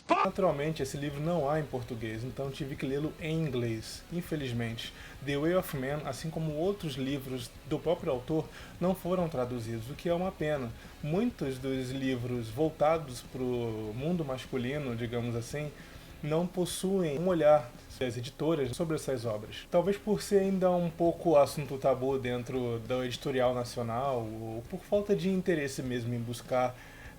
Naturalmente, esse livro não há em português, então tive que lê-lo em inglês, infelizmente. The Way of Man, assim como outros livros do próprio autor, não foram traduzidos, o que é uma pena. Muitos dos livros voltados para o mundo masculino, digamos assim, não possuem um olhar das editoras sobre essas obras. Talvez por ser ainda um pouco assunto tabu dentro da editorial nacional, ou por falta de interesse mesmo em buscar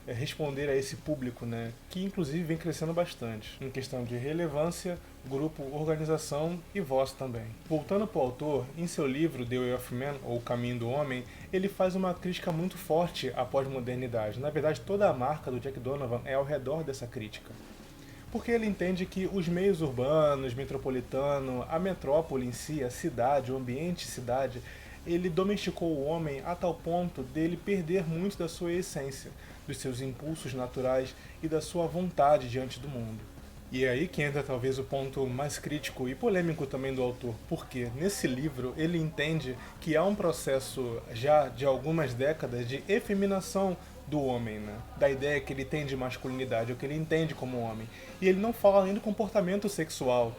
responder a esse público, né, que inclusive vem crescendo bastante, em questão de relevância, grupo, organização e voz também. Voltando para o autor, em seu livro The Way of Man, ou O Caminho do Homem, ele faz uma crítica muito forte à pós-modernidade. Na verdade, toda a marca do Jack Donovan é ao redor dessa crítica. Porque ele entende que os meios urbanos, metropolitano, a metrópole em si, a cidade, o ambiente cidade, ele domesticou o homem a tal ponto dele perder muito da sua essência, dos seus impulsos naturais e da sua vontade diante do mundo. E é aí que entra talvez o ponto mais crítico e polêmico também do autor, porque nesse livro ele entende que há um processo já de algumas décadas de efeminação do homem, né? Da ideia que ele tem de masculinidade, o que ele entende como homem. E ele não fala nem do comportamento sexual,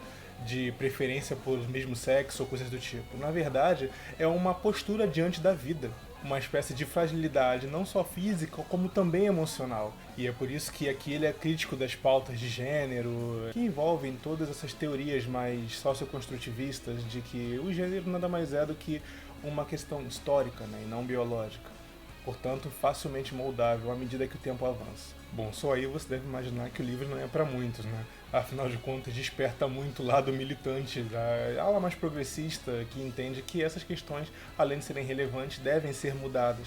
de preferência por mesmo sexo ou coisas do tipo. Na verdade, é uma postura diante da vida, uma espécie de fragilidade não só física, como também emocional. E é por isso que aqui ele é crítico das pautas de gênero, que envolvem todas essas teorias mais socioconstrutivistas de que o gênero nada mais é do que uma questão histórica, né, e não biológica. Portanto, facilmente moldável à medida que o tempo avança. Bom, só aí você deve imaginar que o livro não é para muitos, né? Afinal de contas, desperta muito o lado militante, da ala mais progressista, que entende que essas questões, além de serem relevantes, devem ser mudadas.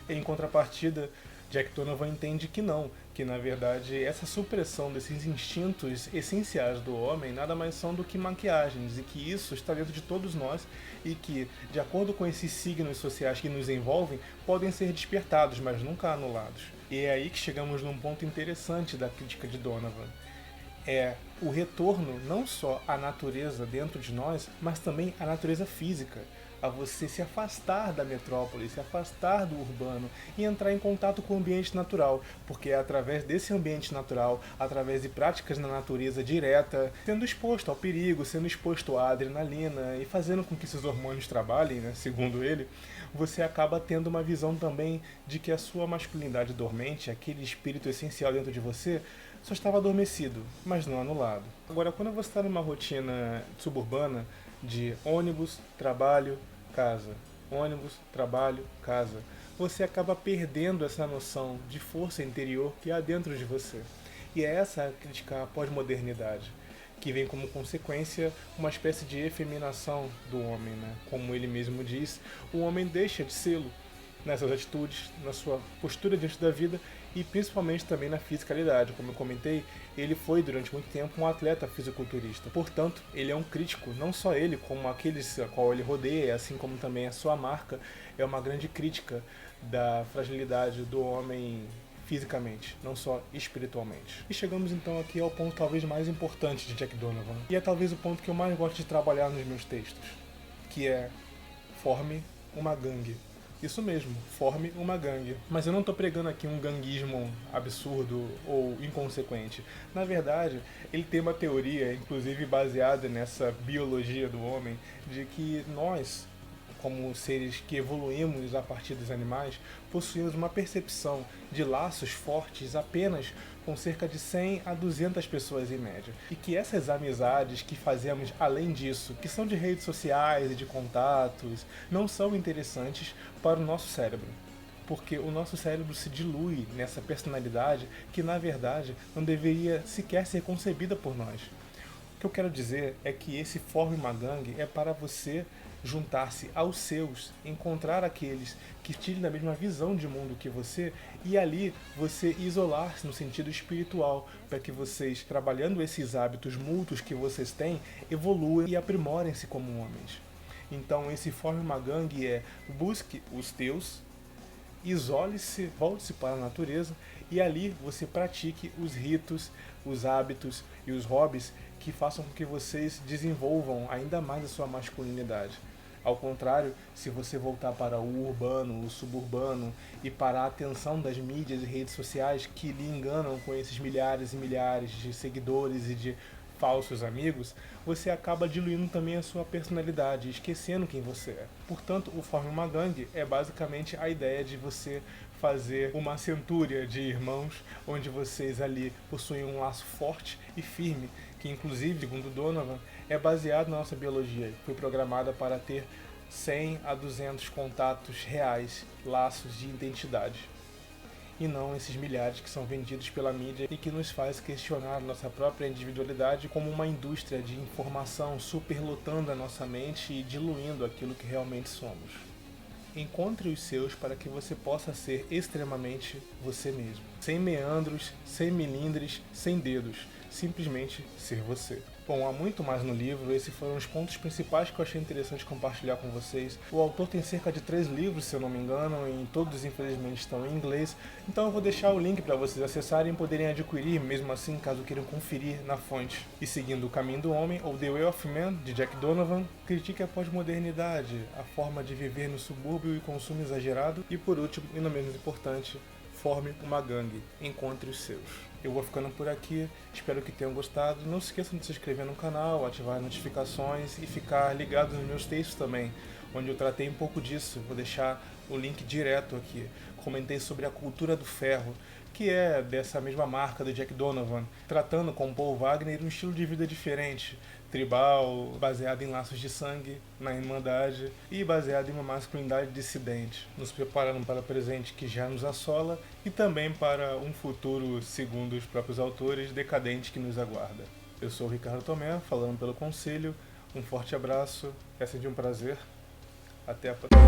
Em contrapartida, Jack Donovan entende que não, que na verdade essa supressão desses instintos essenciais do homem nada mais são do que maquiagens, e que isso está dentro de todos nós e que, de acordo com esses signos sociais que nos envolvem, podem ser despertados, mas nunca anulados. E é aí que chegamos num ponto interessante da crítica de Donovan. É o retorno não só à natureza dentro de nós, mas também à natureza física, a você se afastar da metrópole, se afastar do urbano e entrar em contato com o ambiente natural, porque é através desse ambiente natural, através de práticas na natureza direta, sendo exposto ao perigo, sendo exposto à adrenalina e fazendo com que esses hormônios trabalhem, né, segundo ele, você acaba tendo uma visão também de que a sua masculinidade dormente, aquele espírito essencial dentro de você, só estava adormecido, mas não anulado. Agora, quando você está numa rotina suburbana de ônibus, trabalho, casa, ônibus, trabalho, casa, você acaba perdendo essa noção de força interior que há dentro de você. E é essa a crítica à pós-modernidade, que vem como consequência uma espécie de efeminação do homem, né? Como ele mesmo diz, o homem deixa de sê-lo nessas atitudes, na sua postura diante da vida e principalmente também na fisicalidade. Como eu comentei, ele foi durante muito tempo um atleta fisiculturista. Portanto, ele é um crítico, não só ele, como aqueles a qual ele rodeia, assim como também a sua marca, é uma grande crítica da fragilidade do homem fisicamente, não só espiritualmente. E chegamos então aqui ao ponto talvez mais importante de Jack Donovan, e é talvez o ponto que eu mais gosto de trabalhar nos meus textos, que é: forme uma gangue. Isso mesmo, forme uma gangue. Mas eu não estou pregando aqui um ganguismo absurdo ou inconsequente. Na verdade, ele tem uma teoria, inclusive baseada nessa biologia do homem, de que nós, como seres que evoluímos a partir dos animais, possuímos uma percepção de laços fortes apenas com cerca de 100 a 200 pessoas em média. E que essas amizades que fazemos além disso, que são de redes sociais e de contatos, não são interessantes para o nosso cérebro. Porque o nosso cérebro se dilui nessa personalidade que, na verdade, não deveria sequer ser concebida por nós. O que eu quero dizer é que esse forme uma gangue é para você juntar-se aos seus, encontrar aqueles que tirem da mesma visão de mundo que você e ali você isolar-se no sentido espiritual para que vocês, trabalhando esses hábitos mútuos que vocês têm, evoluam e aprimorem-se como homens. Então esse forme uma gangue é: busque os teus, isole-se, volte-se para a natureza e ali você pratique os ritos, os hábitos e os hobbies que façam com que vocês desenvolvam ainda mais a sua masculinidade. Ao contrário, se você voltar para o urbano, o suburbano e para a atenção das mídias e redes sociais que lhe enganam com esses milhares e milhares de seguidores e de falsos amigos, você acaba diluindo também a sua personalidade, esquecendo quem você é. Portanto, o Forme uma Gangue é basicamente a ideia de você fazer uma centúria de irmãos, onde vocês ali possuem um laço forte e firme, que inclusive, segundo Donovan, é baseado na nossa biologia. Foi programada para ter 100 a 200 contatos reais, laços de identidade. E não esses milhares que são vendidos pela mídia e que nos faz questionar nossa própria individualidade como uma indústria de informação superlotando a nossa mente e diluindo aquilo que realmente somos. Encontre os seus para que você possa ser extremamente você mesmo. Sem meandros, sem milindres, sem dedos. Simplesmente ser você. Bom, há muito mais no livro, esses foram os pontos principais que eu achei interessante compartilhar com vocês. O autor tem cerca de 3 livros, se eu não me engano, e todos infelizmente estão em inglês, então eu vou deixar o link para vocês acessarem e poderem adquirir, mesmo assim, caso queiram conferir na fonte. E seguindo O Caminho do Homem, ou The Way of Man, de Jack Donovan, critique a pós-modernidade, a forma de viver no subúrbio e consumo exagerado, e por último, e não menos importante, Forme uma Gangue, encontre os seus. Eu vou ficando por aqui, espero que tenham gostado. Não se esqueçam de se inscrever no canal, ativar as notificações e ficar ligado nos meus textos também, onde eu tratei um pouco disso. Vou deixar o link direto aqui. Comentei sobre a cultura do ferro, que é dessa mesma marca do Jack Donovan, tratando com Paul Wagner um estilo de vida diferente, tribal, baseado em laços de sangue, na irmandade e baseado em uma masculinidade dissidente, nos preparando para o presente que já nos assola e também para um futuro, segundo os próprios autores, decadente que nos aguarda. Eu sou o Ricardo Tomé, falando pelo Conselho. Um forte abraço, é sempre um prazer. Até a próxima.